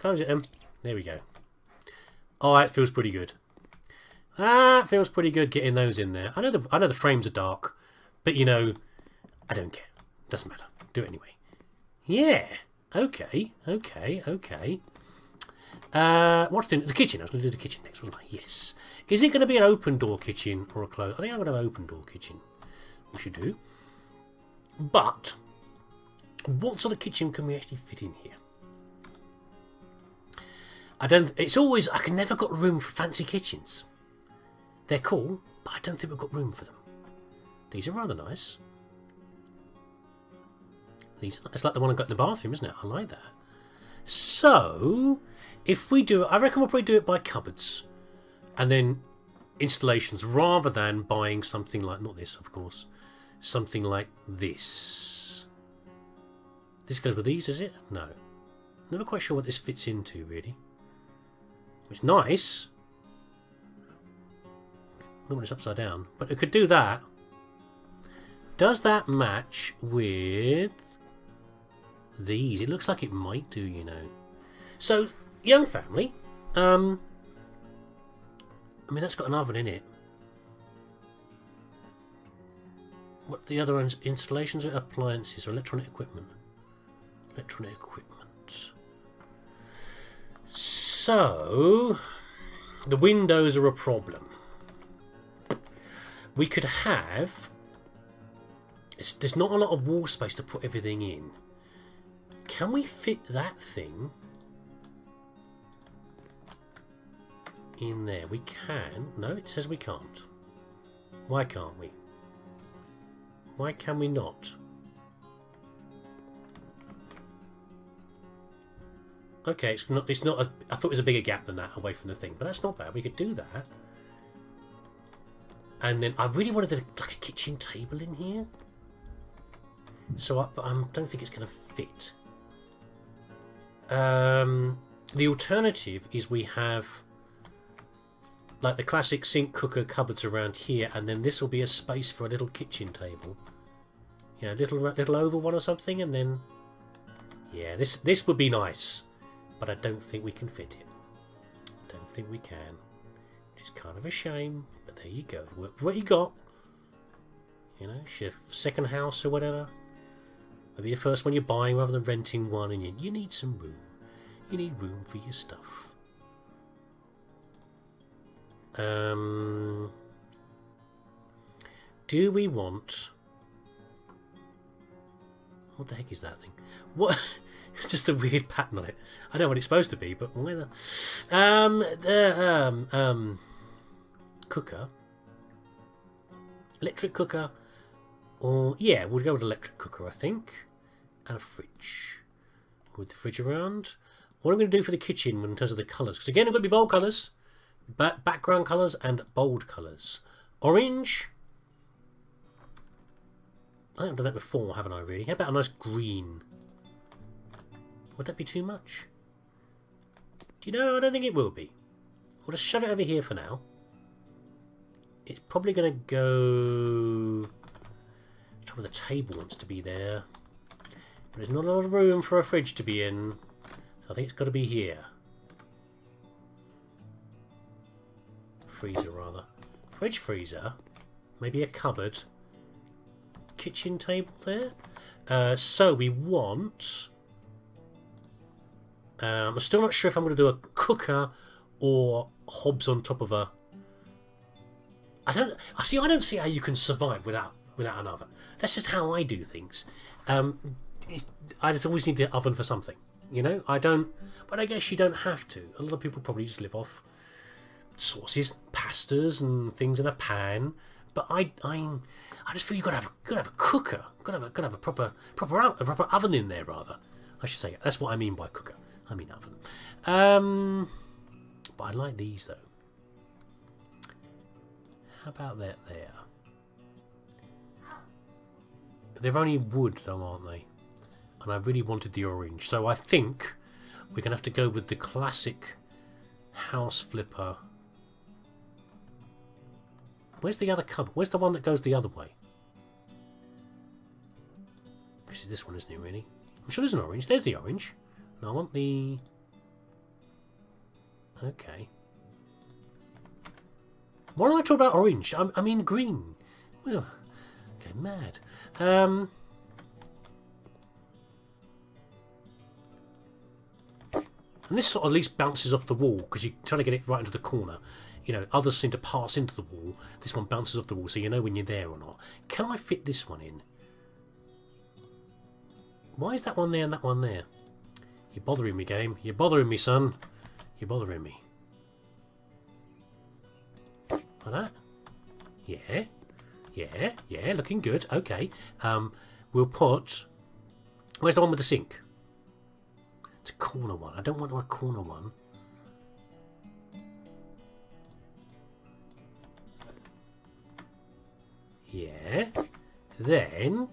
Close it, There we go. Oh, that feels pretty good. That feels pretty good getting those in there. I know the frames are dark, but you know, I don't care. Doesn't matter. Do it anyway. Yeah. Okay. What's doing the kitchen? I was going to do the kitchen next, wasn't I? Yes. Is it going to be an open door kitchen or a closed? I think I'm going to have an open door kitchen. We should do. But what sort of kitchen can we actually fit in here? I can never got room for fancy kitchens. They're cool, but I don't think we've got room for them. These are rather nice. It's like the one I got in the bathroom, isn't it? I like that. So, if we do it, I reckon we'll probably do it by cupboards. And then installations, rather than buying something like, not this, of course, something like this. This goes with these, is it? No. Never quite sure what this fits into, really. It's nice. Not when it's upside down. But it could do that. Does that match with these? It looks like it might do, you know. So, young family. I mean, that's got an oven in it. What the other installations are? Appliances or electronic equipment. Electronic equipment. So, the windows are a problem. We could have... There's not a lot of wall space to put everything in. Can we fit that thing in there? We can. No, it says we can't. Why can't we? Why can we not? Okay, it's not a, I thought it was a bigger gap than that away from the thing, but that's not bad. We could do that. And then I really wanted like a kitchen table in here. So I don't think it's going to fit. The alternative is we have like the classic sink, cooker, cupboards around here, and then this will be a space for a little kitchen table. You know, little oval one or something, and then yeah, this would be nice, but I don't think we can fit it. Don't think we can, which is kind of a shame. But there you go. What you got? You know, your second house or whatever. Maybe the first one you're buying rather than renting one, and you need some room. You need room for your stuff. Do we want... What the heck is that thing? What? It's just a weird pattern on it. I know what it's supposed to be, but why the... Cooker. Electric cooker. Or, yeah, we'll go with electric cooker, I think. And a fridge. With the fridge around. What am I going to do for the kitchen in terms of the colours? Because again, it's going to be bold colours. Background colours and bold colours. Orange. I think I've done that before, haven't I, really? How about a nice green? Would that be too much? Do you know, I don't think it will be. We'll just shove it over here for now. It's probably going to go... The top of the table wants to be there. But there's not a lot of room for a fridge to be in. So I think it's got to be here. Freezer, rather. Fridge, freezer. Maybe a cupboard. Kitchen table there. So we want... I'm still not sure if I'm going to do a cooker or hobs on top of a... I don't see how you can survive without an oven. That's just how I do things. I just always need the oven for something, you know. But I guess you don't have to. A lot of people probably just live off sauces, pastas, and things in a pan. But I just feel you've got to have a cooker. Got to have a proper oven in there, rather. I should say that's what I mean by cooker. I mean oven. But I like these though. How about that there? They're only wood though, aren't they? And I really wanted the orange. So I think we're going to have to go with the classic house flipper. Where's the other cupboard? Where's the one that goes the other way? This is this one, isn't it, really? I'm sure there's an orange. There's the orange. And I want the... Okay. Why don't I talk about orange? I mean green. Ugh, okay, mad. And this sort of at least bounces off the wall because you're trying to get it right into the corner. You know, others seem to pass into the wall. This one bounces off the wall, so you know when you're there or not. Can I fit this one in? Why is that one there and that one there? You're bothering me, game. You're bothering me, son. You're bothering me. Like that? Yeah. Yeah. Yeah. Looking good. Okay. We'll put... Where's the one with the sink? It's a corner one. I don't want a corner one. Yeah. Then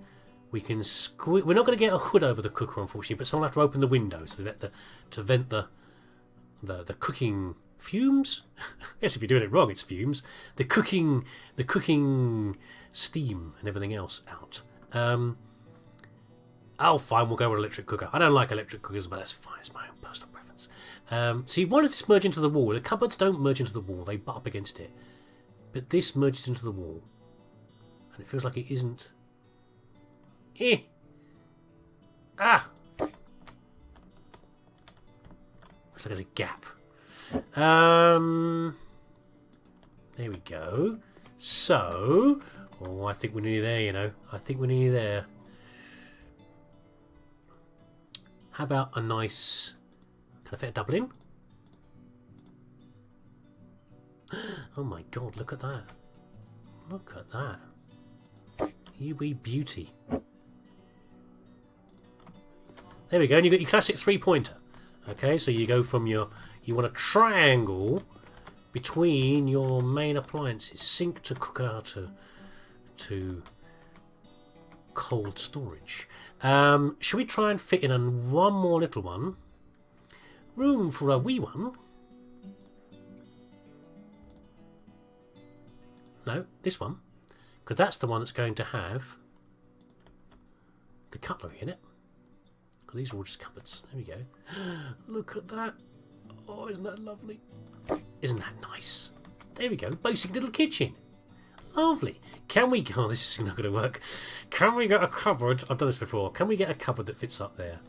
we can squeeze. We're not going to get a hood over the cooker, unfortunately, but someone will have to open the window so that to vent the cooking fumes. Yes, if you're doing it wrong, it's fumes. The cooking steam and everything else out. Oh, fine. We'll go with electric cooker. I don't like electric cookers, but that's fine. It's my own personal preference. See, why does this merge into the wall? The cupboards don't merge into the wall; they butt up against it. But this merges into the wall. And it feels like it isn't. Ah! Looks like there's a gap. There we go. So, oh, I think we're nearly there, you know. I think we're nearly there. How about a nice... Can I fit a double in? Oh my god, look at that. Look at that. You wee beauty. There we go, and you've got your classic three-pointer. Okay, so you go from your... You want a triangle between your main appliances. Sink to cooker to cold storage. Should we try and fit in one more little one? Room for a wee one? No, this one. Because that's the one that's going to have the cutlery in it. These are all just cupboards. There we go. Look at that. Oh, isn't that lovely? Isn't that nice? There we go. Basic little kitchen. Lovely. Can we... Oh, this is not going to work. Can we get a cupboard? I've done this before. Can we get a cupboard that fits up there?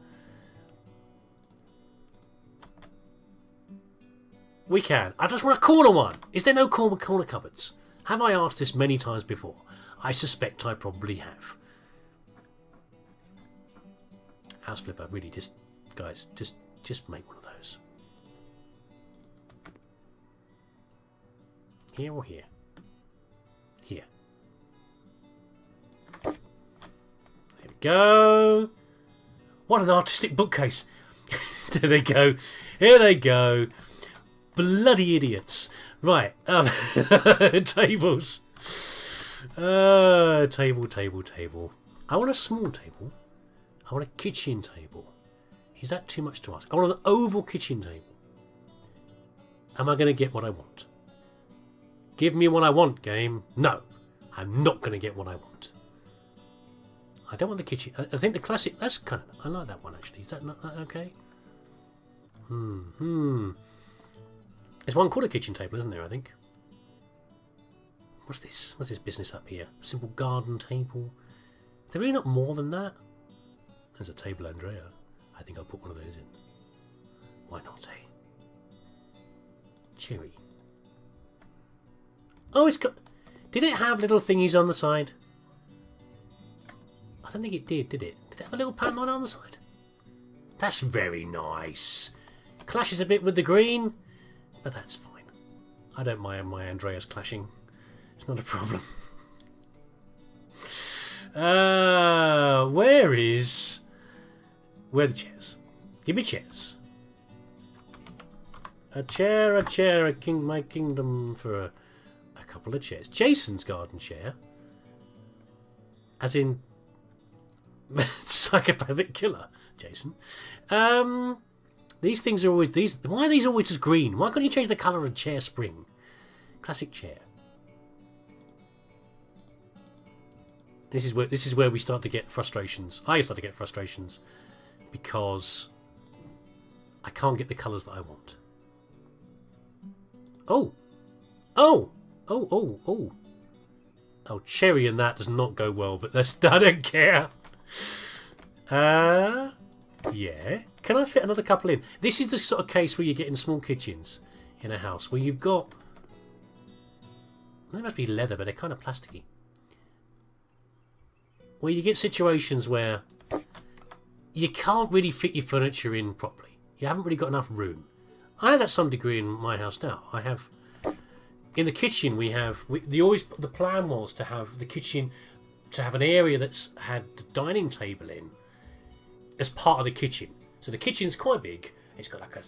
We can. I just want a corner one. Is there no corner cupboards? Have I asked this many times before? I suspect I probably have. House flipper, really, just... Guys, just make one of those. Here or here? Here. There we go. What an artistic bookcase. There they go. Here they go. Bloody idiots. Right. Tables. Table. I want a small table. I want a kitchen table. Is that too much to ask? I want an oval kitchen table. Am I going to get what I want? Give me what I want, game. No. I'm not going to get what I want. I don't want the kitchen. I think the classic... That's kind of... I like that one, actually. Is that not okay? There's one called a kitchen table, isn't there, I think? What's this? What's this business up here? A simple garden table. Is there really not more than that? There's a table, Andrea. I think I'll put one of those in. Why not, eh? Cherry. Oh, it's got... Did it have little thingies on the side? I don't think it did it? Did it have a little pattern on the side? That's very nice. Clashes a bit with the green, but that's fine. I don't mind my Andreas clashing. It's not a problem. Where are the chairs? Give me chairs. A chair, my kingdom for a couple of chairs. Jason's garden chair. As in psychopathic killer, Jason. These things are always why are these always just green? Why can't you change the colour of chair spring? Classic chair. This is where we start to get frustrations. I start to get frustrations because I can't get the colours that I want. Oh. Oh. Oh, oh, oh. Oh, cherry and that does not go well, but that's, I don't care. Yeah. Can I fit another couple in? This is the sort of case where you're getting small kitchens in a house where you've got... They must be leather, but they're kind of plasticky. Where you get situations where you can't really fit your furniture in properly. You haven't really got enough room. I have that some degree in my house now. I have... In the kitchen, the plan was to have the kitchen, to have an area that's had the dining table in as part of the kitchen. So the kitchen's quite big. It's got like a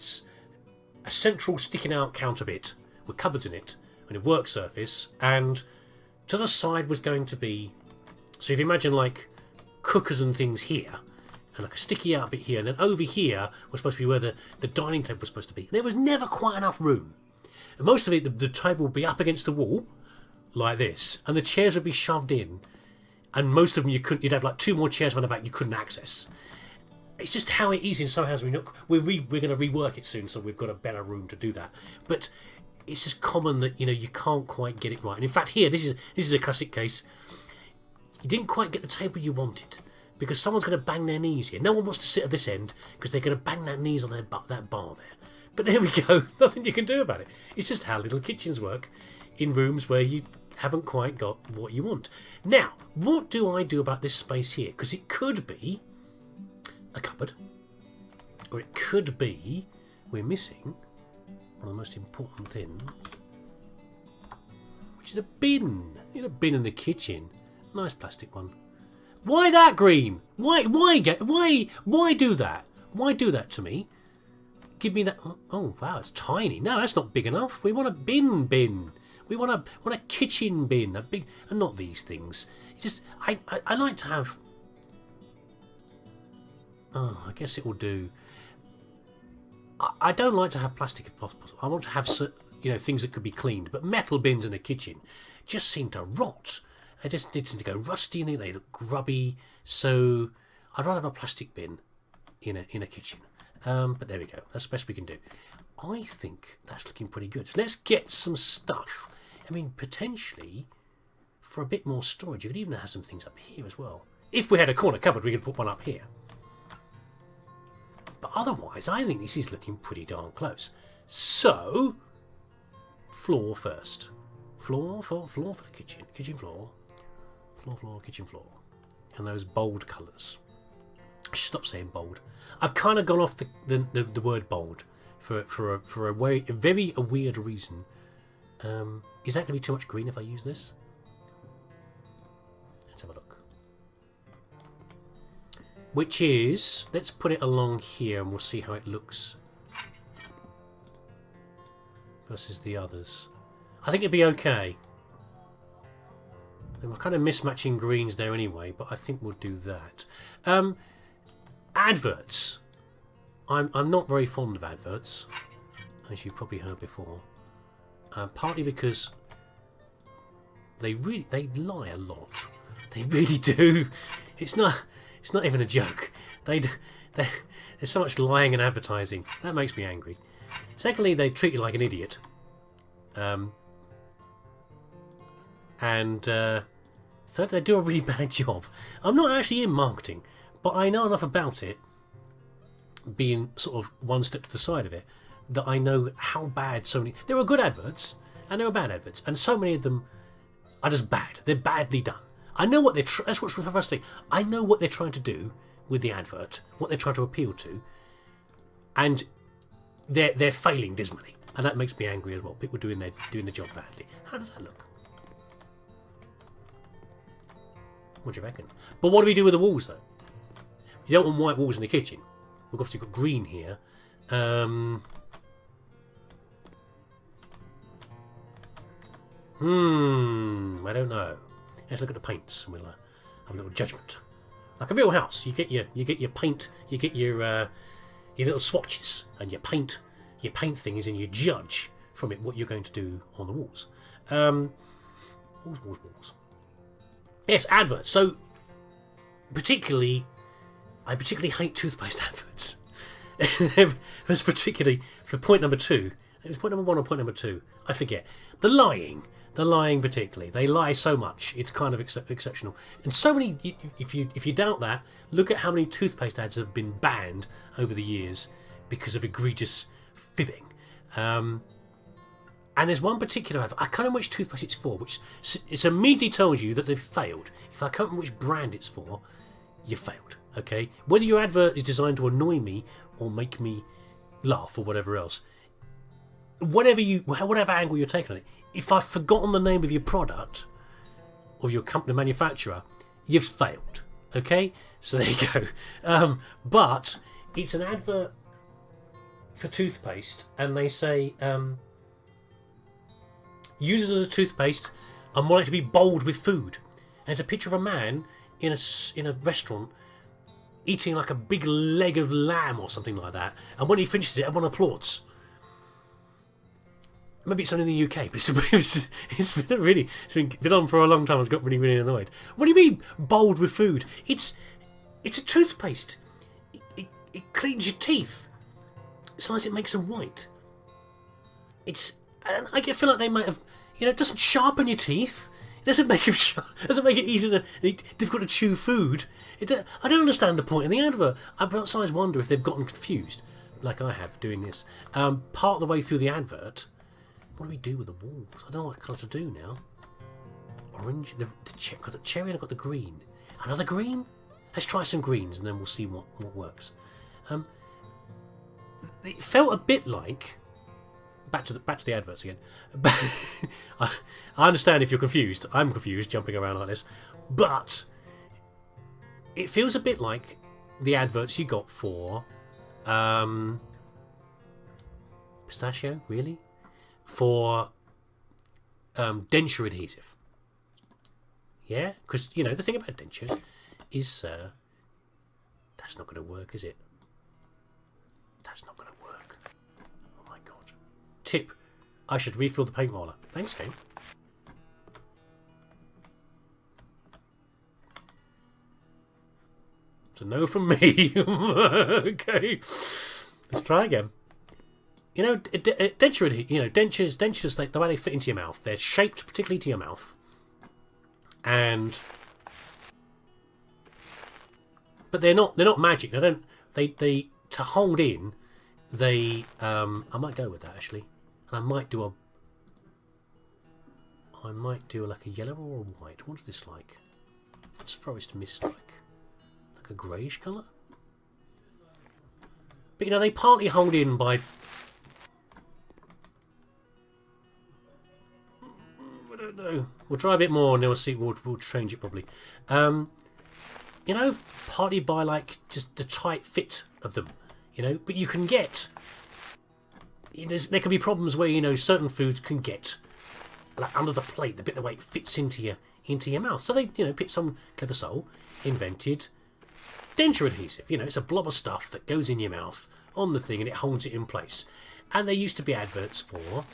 central sticking out counter bit with cupboards in it and a work surface. And to the side was going to be, so if you imagine like cookers and things here, and like a sticky out bit here, and then over here was supposed to be where the dining table was supposed to be. And there was never quite enough room. And most of it, the table would be up against the wall, like this, and the chairs would be shoved in. And most of them you'd have like 2 more chairs on the back you couldn't access. It's just how it is in some houses. We're going to rework it soon, so we've got a better room to do that. But it's just common that you can't quite get it right. And in fact, here this is a classic case. You didn't quite get the table you wanted because someone's going to bang their knees here. No one wants to sit at this end because they're going to bang their knees on that bar there. But there we go. Nothing you can do about it. It's just how little kitchens work in rooms where you haven't quite got what you want. Now, what do I do about this space here? Because it could be a cupboard, or it could be we're missing one of the most important things, which is a bin. You need a bin in the kitchen. Nice plastic one. Why that green? Why do that? Why do that to me? Give me that. Oh wow, it's tiny. No, that's not big enough. We want a bin. We want a kitchen bin, a big, and not these things. Just I like to have. Oh, I guess it will do. I don't like to have plastic if possible. I want to have things that could be cleaned. But metal bins in a kitchen just seem to rot. They just seem to go rusty and they look grubby. So I'd rather have a plastic bin in a kitchen. But there we go. That's the best we can do. I think that's looking pretty good. So let's get some stuff. I mean, potentially, for a bit more storage, you could even have some things up here as well. If we had a corner cupboard, we could put one up here. But otherwise, I think this is looking pretty darn close. So, floor first. Floor for the kitchen. Kitchen floor. Floor, kitchen floor. And those bold colours. I should stop saying bold. I've kind of gone off the word bold for a very weird reason. Is that going to be too much green if I use this? Let's have a look. Which is, let's put it along here and we'll see how it looks versus the others. I think it'd be okay. And we're kind of mismatching greens there anyway, but I think we'll do that. Adverts. I'm not very fond of adverts, as you've probably heard before. Partly because they lie a lot. They really do. It's not even a joke. There's so much lying and advertising. That makes me angry. Secondly, they treat you like an idiot. Third, they do a really bad job. I'm not actually in marketing, but I know enough about it, being sort of one step to the side of it, that I know how bad so many... There are good adverts, and there are bad adverts, and so many of them are just bad. They're badly done. I know what they're... That's what's frustrating. I know what they're trying to do with the advert, what they're trying to appeal to, and they're failing dismally, and that makes me angry as well. People doing the job badly. How does that look? What do you reckon? But what do we do with the walls, though? You don't want white walls in the kitchen. We've obviously got green here. I don't know. Let's look at the paints and we'll have a little judgment. Like a real house, you get your paint, you get your little swatches, and your paint things, and you judge from it what you're going to do on the walls. Walls. Yes, adverts. So, I particularly hate toothpaste adverts. That's particularly for point number 2. It was point number 1 or point number 2. I forget. The lying particularly. They lie so much. It's kind of exceptional. And so many. If you doubt that, look at how many toothpaste ads have been banned over the years because of egregious fibbing. And there's one particular advert. I can't remember which toothpaste it's for, which it immediately tells you that they've failed. If I can't remember which brand it's for, you failed. Okay, whether your advert is designed to annoy me or make me laugh or whatever else, whatever angle you're taking on it, if I've forgotten the name of your product or your company manufacturer, you've failed. Okay, so there you go. But it's an advert for toothpaste, and they say users of the toothpaste are more likely to be bold with food. And there's a picture of a man in a restaurant eating like a big leg of lamb or something like that, and when he finishes it, everyone applauds. Maybe it's only in the UK, but it's been on for a long time. I've got really, really annoyed. What do you mean bold with food? It's a toothpaste. It cleans your teeth. Sometimes it makes them white. I feel like they might have, it doesn't sharpen your teeth. It doesn't make it easier difficult to chew food. I don't understand the point in the advert. I sometimes wonder if they've gotten confused, like I have doing this. Part of the way through the advert, what do we do with the walls? I don't know what colour to do now. Orange, got the cherry, and I've got the green. Another green? Let's try some greens, and then we'll see what works. It felt a bit like back to the adverts again. I understand if you're confused. I'm confused jumping around like this, but it feels a bit like the adverts you got for pistachio, really, for denture adhesive. Yeah, because the thing about dentures is that's not going to work, is it? That's not going to work. Oh my god. Tip: I should refill the paint roller. Thanks, game. It's a no from me. Okay, let's try again. Dentures, the way they fit into your mouth, they're shaped particularly to your mouth, but they're not magic. They to hold in. I might go with that actually, and I might do like a yellow or a white. What's this like? What's forest mist like? Like a greyish colour. But they partly hold in by. I don't know. We'll try a bit more and then we'll see. We'll change it probably. Partly by like just the tight fit of them. But you can get. There can be problems where certain foods can get like under the plate, the bit the way it fits into your mouth. So they some clever soul invented denture adhesive. It's a blob of stuff that goes in your mouth on the thing and it holds it in place. And there used to be adverts for.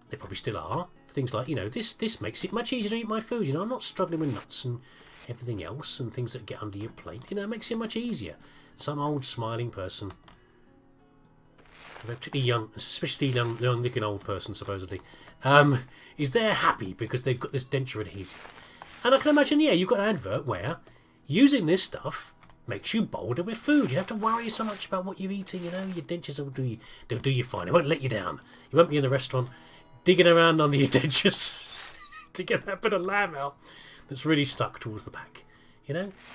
They probably still are. Things like this makes it much easier to eat my food. I'm not struggling with nuts and everything else and things that get under your plate. It makes it much easier. Some old smiling person, a particularly young, especially young looking old person supposedly, is there happy because they've got this denture adhesive. And I can imagine, you've got an advert where using this stuff makes you bolder with food. You don't have to worry so much about what you're eating. Your dentures will do you fine. It won't let you down. You won't be in the restaurant digging around under your dentures to get that bit of lamb out that's really stuck towards the back.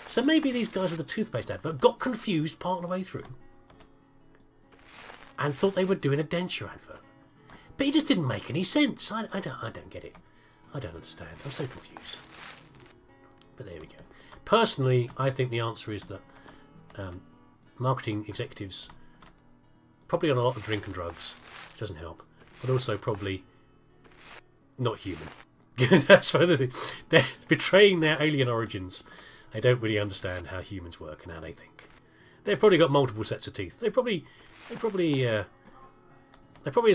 So maybe these guys with the toothpaste advert got confused part of the way through and thought they were doing a denture advert, but it just didn't make any sense. I don't get it. I don't understand. I'm so confused. But there we go. Personally, I think the answer is that marketing executives probably on a lot of drink and drugs, which doesn't help, but also probably not human. That's why they're betraying their alien origins. They don't really understand how humans work and how they think. They've probably got multiple sets of teeth. They probably as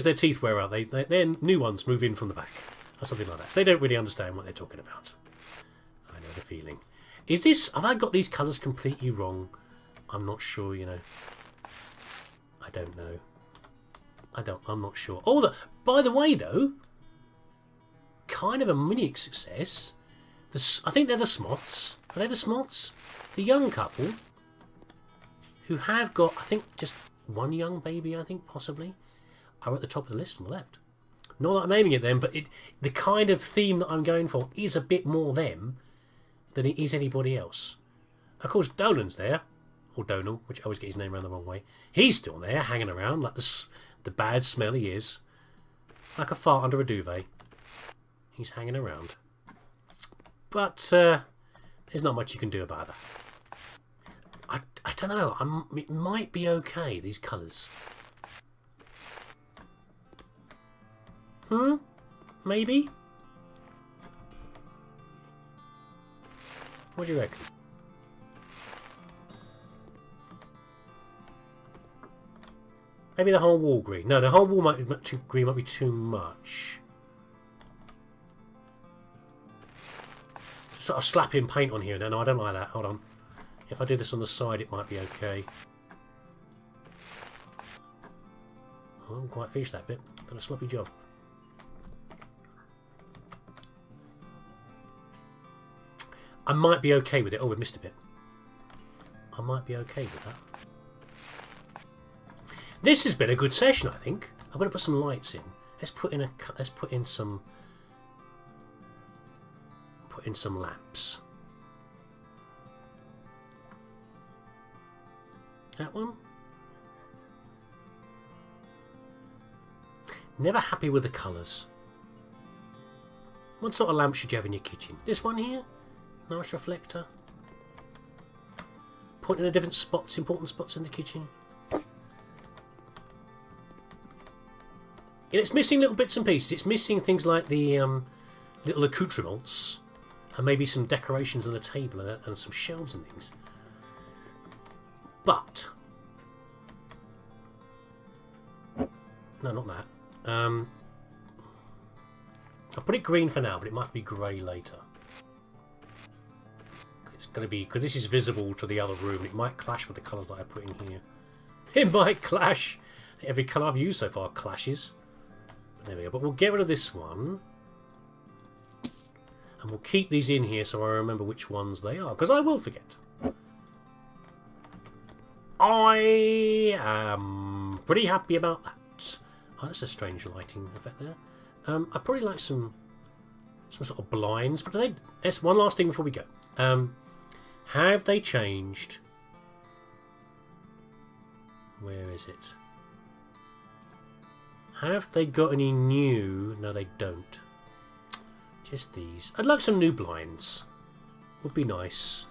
their teeth wear out, their new ones move in from the back or something like that. They don't really understand what they're talking about. I know the feeling. Have I got these colours completely wrong? I'm not sure. I don't know. I'm not sure. Oh, by the way, though, kind of a mini success. I think they're the Smoths. Are they the Smoths? The young couple who have got, I think, just one young baby, I think, possibly, are at the top of the list on the left. Not that I'm aiming at them, but the kind of theme that I'm going for is a bit more them than it is anybody else. Of course, Dolan's there, or Donal, which I always get his name around the wrong way. He's still there, hanging around, like the bad smell he is. Like a fart under a duvet. He's hanging around. But there's not much you can do about that. I don't know. It might be okay, these colours. Maybe? What do you reckon? Maybe the whole wall green. No, the whole wall green might be too much. Sort of slapping paint on here. No, I don't like that. Hold on. If I do this on the side, it might be okay. I haven't quite finished that bit. Done a sloppy job. I might be okay with it. Oh, we've missed a bit. I might be okay with that. This has been a good session, I think. I'm going to put some lights in. Let's put in some lamps. That one. Never happy with the colours. What sort of lamp should you have in your kitchen? This one here? Nice reflector. Pointing at different spots, important spots in the kitchen. And it's missing little bits and pieces. It's missing things like the little accoutrements and maybe some decorations on the table and some shelves and things. But no, not that. I'll put it green for now, but it might be grey later. It's going to be, because this is visible to the other room, it might clash with the colours that I put in here. It might clash. Every colour I've used so far clashes. But there we go. But we'll get rid of this one. And we'll keep these in here so I remember which ones they are, because I will forget. I am pretty happy about that. Oh, that's a strange lighting effect there. I'd probably like some sort of blinds, but that's one last thing before we go. Have they changed? Where is it? Have they got any new? No, they don't. Just these. I'd like some new blinds. Would be nice.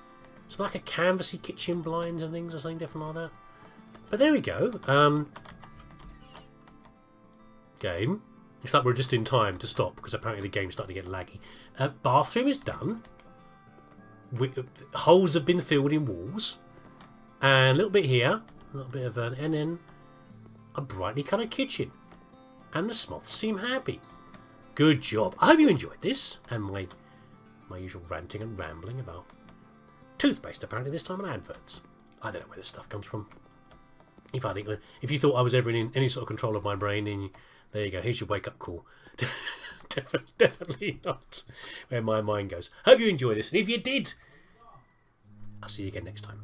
It's like a canvassy kitchen blinds and things or something different like that. But there we go. Game. It's like we're just in time to stop because apparently the game's starting to get laggy. Bathroom is done. Holes have been filled in walls. And a little bit here. A little bit of and then a brightly coloured kitchen. And the Smoths seem happy. Good job. I hope you enjoyed this. And my usual ranting and rambling about toothpaste, apparently this time on adverts. I don't know where this stuff comes from. If you thought I was ever in any sort of control of my brain, then there you go. Here's your wake-up call. Definitely not where my mind goes. Hope you enjoyed this. And if you did, I'll see you again next time.